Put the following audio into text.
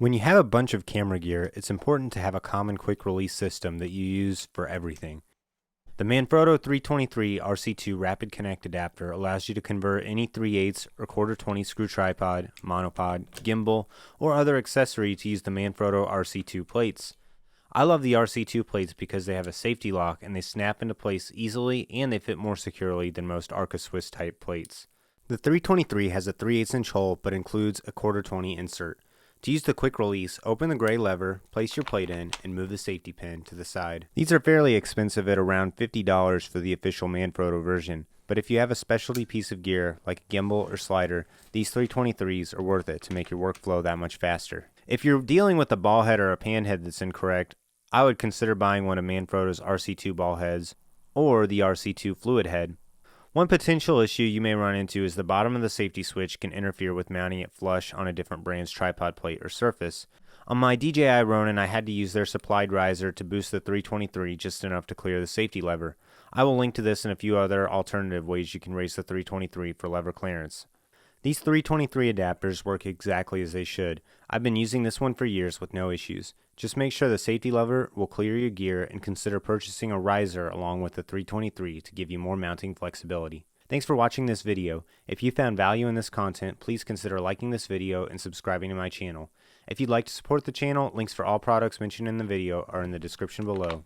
When you have a bunch of camera gear, it's important to have a common quick release system that you use for everything. The Manfrotto 323 RC2 Rapid Connect adapter allows you to convert any 3/8 or 1/4-20 screw tripod, monopod, gimbal, or other accessory to use the Manfrotto RC2 plates. I love the RC2 plates because they have a safety lock and they snap into place easily and they fit more securely than most Arca Swiss type plates. The 323 has a 3/8 inch hole but includes a 1/4-20 insert. To use the quick release, open the gray lever, place your plate in, and move the safety pin to the side. These are fairly expensive at around $50 for the official Manfrotto version, but if you have a specialty piece of gear like a gimbal or slider, these 323s are worth it to make your workflow that much faster. If you're dealing with a ball head or a pan head that's incorrect, I would consider buying one of Manfrotto's RC2 ball heads or the RC2 fluid head. One potential issue you may run into is the bottom of the safety switch can interfere with mounting it flush on a different brand's tripod plate or surface. On my DJI Ronin, I had to use their supplied riser to boost the 323 just enough to clear the safety lever. I will link to this and a few other alternative ways you can raise the 323 for lever clearance. These 323 adapters work exactly as they should. I've been using this one for years with no issues. Just make sure the safety lever will clear your gear and consider purchasing a riser along with the 323 to give you more mounting flexibility. Thanks for watching this video. If you found value in this content, please consider liking this video and subscribing to my channel. If you'd like to support the channel, links for all products mentioned in the video are in the description below.